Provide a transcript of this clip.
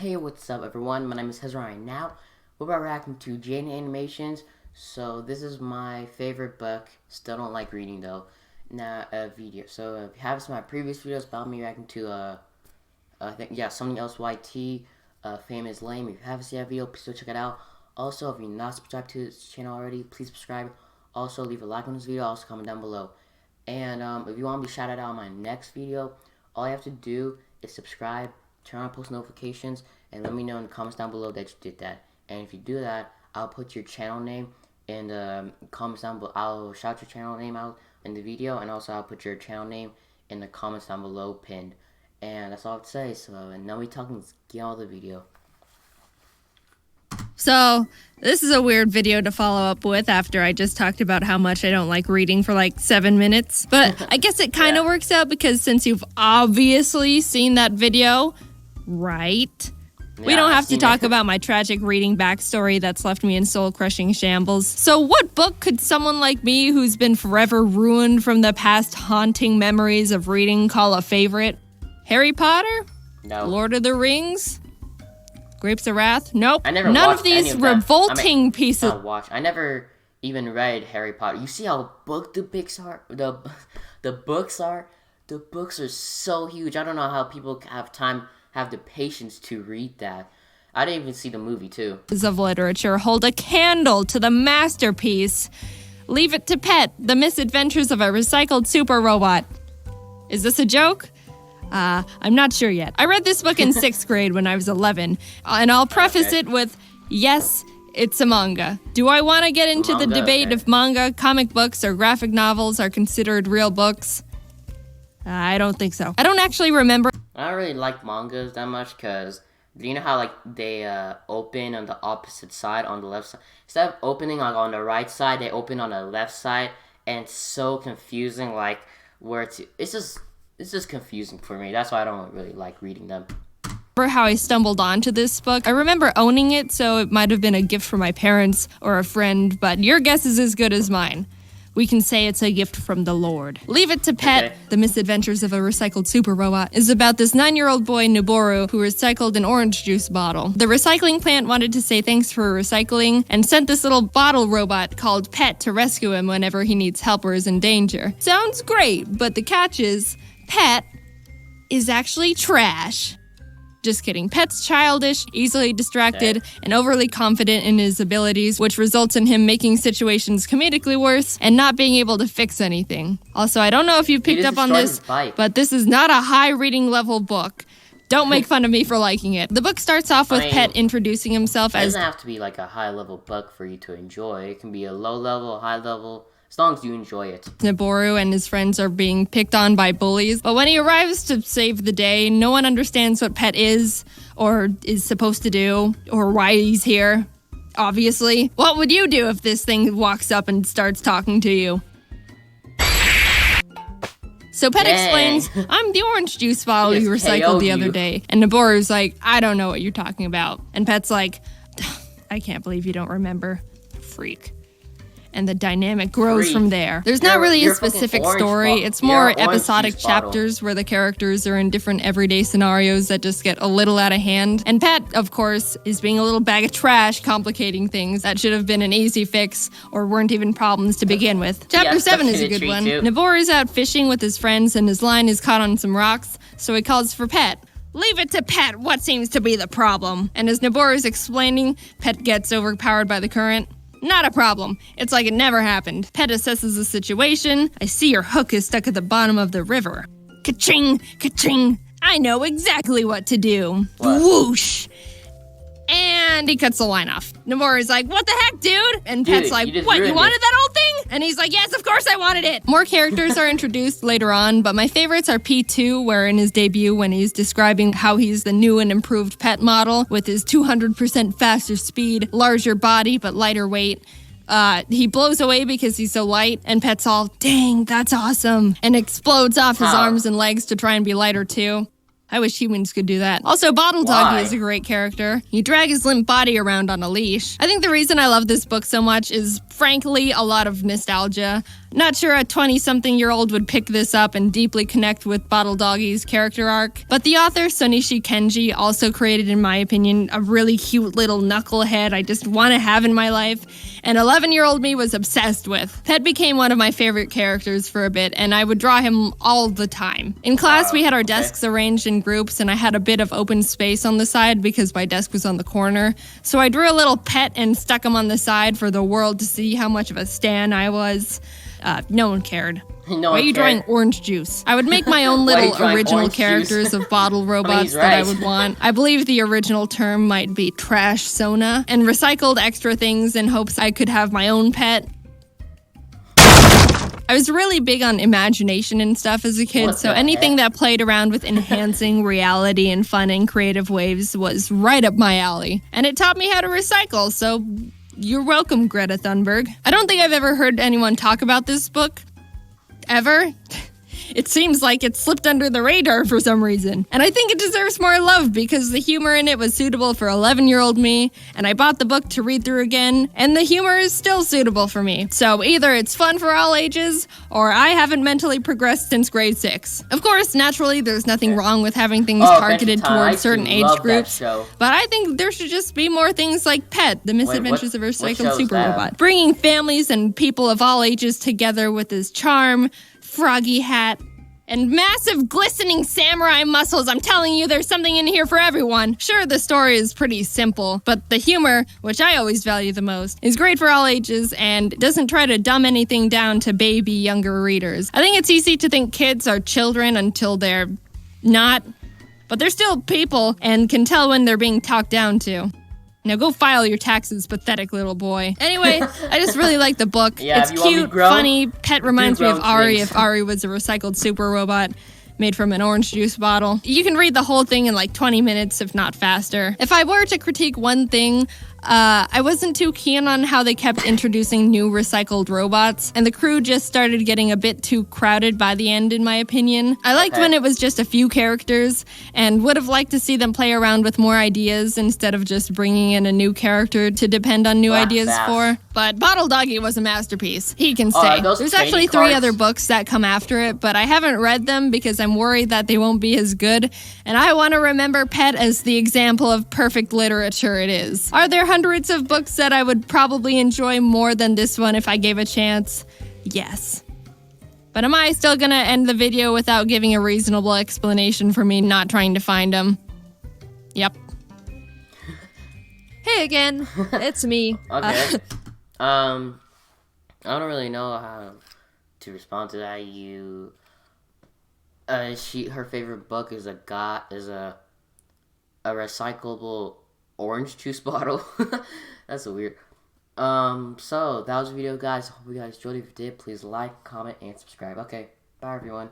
Hey, what's up everyone? My name is Hezron. Now, we're reacting to Jaiden Animations. So, this is my favorite book. Still don't like reading though. Now, a video. So, if you haven't seen my previous videos about me reacting to, something else YT, Fame is Lame. If you haven't seen that video, please go check it out. Also, if you're not subscribed to this channel already, please subscribe. Also, leave a like on this video. Also, comment down below. And, if you want to be shouted out on my next video, all you have to do is subscribe, turn on post notifications, and let me know in the comments down below that you did that. And if you do that, I'll put your channel name in the comments down below. I'll shout your channel name out in the video, and also I'll put your channel name in the comments down below pinned. And that's all I have to say. So, and now we talking, let's get on the video. So, this is a weird video to follow up with after I just talked about how much I don't like reading for like 7 minutes. But I guess it kind of works out because since you've obviously seen that video, right? We don't have to talk about my tragic reading backstory that's left me in soul-crushing shambles. So what book could someone like me who's been forever ruined from the past haunting memories of reading call a favorite? Harry Potter? No. Lord of the Rings? Grapes of Wrath? Nope. I never None of these revolting pieces. I never even read Harry Potter. You see how book the books are? The books are? The books are so huge. I don't know how people have the patience to read that. I didn't even see the movie, too. Of literature hold a candle to the masterpiece. Leave It to Pet, The Misadventures of a Recycled Super Robot. Is this a joke? I'm not sure yet. I read this book in 6th grade when I was 11, and I'll preface it with, yes, it's a manga. Do I want to get into the debate if manga, comic books, or graphic novels are considered real books? I don't think so. I don't actually remember. I don't really like mangas that much because do you know how like they open on the opposite side on the left side? Instead of opening like on the right side, they open on the left side, and it's so confusing like where to. It's just confusing for me. That's why I don't really like reading them. How I stumbled onto this book. I remember owning it, so it might have been a gift from my parents or a friend, but your guess is as good as mine. We can say it's a gift from the Lord. Leave It to Pet, okay. The Misadventures of a Recycled Super Robot, is about this 9-year-old boy, Noboru, who recycled an orange juice bottle. The recycling plant wanted to say thanks for recycling and sent this little bottle robot called Pet to rescue him whenever he needs help or is in danger. Sounds great, but the catch is, Pet is actually trash. Just kidding. Pet's childish, easily distracted, and overly confident in his abilities, which results in him making situations comedically worse and not being able to fix anything. Also, I don't know if you picked up on this, but this is not a high reading level book. Don't make fun of me for liking it. The book starts off with Pet introducing himself as... It doesn't have to be like a high level book for you to enjoy. It can be a low level, high level... as long as you enjoy it. Noboru and his friends are being picked on by bullies, but when he arrives to save the day, no one understands what Pet is, or is supposed to do, or why he's here. Obviously. What would you do if this thing walks up and starts talking to you? So Pet explains, I'm the orange juice bottle you recycled the other day. And Noboru's like, I don't know what you're talking about. And Pet's like, I can't believe you don't remember. Freak. And the dynamic grows from there. There's not really a specific story. It's more episodic chapters where the characters are in different everyday scenarios that just get a little out of hand. And Pet, of course, is being a little bag of trash, complicating things that should have been an easy fix or weren't even problems to begin with. Chapter 7 is a good one. Noboru's out fishing with his friends and his line is caught on some rocks, so he calls for Pet. Leave it to Pet, what seems to be the problem? And as Noboru's explaining, Pet gets overpowered by the current. Not a problem. It's like it never happened. Pet assesses the situation. I see your hook is stuck at the bottom of the river. Ka-ching! Ka-ching! I know exactly what to do. What? Whoosh! And he cuts the line off. Noboru's like, what the heck, dude? And Pet's like, what, you wanted that old thing? And he's like, yes, of course I wanted it. More characters are introduced later on, but my favorites are P2, where in his debut, when he's describing how he's the new and improved Pet model with his 200% faster speed, larger body, but lighter weight. He blows away because he's so light, and Pet's all, dang, that's awesome, and explodes off his arms and legs to try and be lighter too. I wish humans could do that. Also, Bottle Doggy is a great character. You drag his limp body around on a leash. I think the reason I love this book so much is, frankly, a lot of nostalgia. Not sure a 20-something-year-old would pick this up and deeply connect with Bottle Doggy's character arc, but the author, Sonishi Kenji, also created, in my opinion, a really cute little knucklehead I just want to have in my life, and 11-year-old me was obsessed with. Pet became one of my favorite characters for a bit, and I would draw him all the time. In class, we had our desks arranged in groups, and I had a bit of open space on the side because my desk was on the corner, so I drew a little pet and stuck him on the side for the world to see how much of a stan I was. No one cared. Why are you drawing orange juice? I would make my own little original characters of bottle robots that I would want. I believe the original term might be trash Sona, and recycled extra things in hopes I could have my own pet. I was really big on imagination and stuff as a kid, so anything that played around with enhancing reality in fun and creative ways was right up my alley. And it taught me how to recycle, so you're welcome, Greta Thunberg. I don't think I've ever heard anyone talk about this book. Ever? It seems like it slipped under the radar for some reason. And I think it deserves more love because the humor in it was suitable for 11-year-old me, and I bought the book to read through again, and the humor is still suitable for me. So either it's fun for all ages, or I haven't mentally progressed since grade 6. Of course, naturally, there's nothing wrong with having things targeted towards certain age groups, but I think there should just be more things like Pet, The Misadventures of a Recycled Super Robot, bringing families and people of all ages together with his charm, froggy hat, and massive glistening samurai muscles. I'm telling you, there's something in here for everyone. Sure, the story is pretty simple, but the humor, which I always value the most, is great for all ages and doesn't try to dumb anything down to baby younger readers. I think it's easy to think kids are children until they're not, but they're still people and can tell when they're being talked down to. Now go file your taxes, pathetic little boy. Anyway, I just really like the book. It's cute, funny. Pet reminds me of Ari if Ari was a recycled super robot made from an orange juice bottle. You can read the whole thing in like 20 minutes, if not faster. If I were to critique one thing, I wasn't too keen on how they kept introducing new recycled robots, and the crew just started getting a bit too crowded by the end, in my opinion. I liked when it was just a few characters, and would have liked to see them play around with more ideas instead of just bringing in a new character to depend on new ideas for. But Bottle Doggy was a masterpiece. He can stay. There's actually 3 other books that come after it, but I haven't read them because I'm worried that they won't be as good, and I want to remember Pet as the example of perfect literature it is. Are there hundreds of books that I would probably enjoy more than this one if I gave a chance? Yes. But am I still gonna end the video without giving a reasonable explanation for me not trying to find them? Yep. Hey again, it's me. Okay. I don't really know how to respond to that. Her favorite book is a recyclable orange juice bottle. That's so weird. So that was the video, guys. Hope you guys enjoyed. If you did, please like, comment, and subscribe. Okay, bye everyone.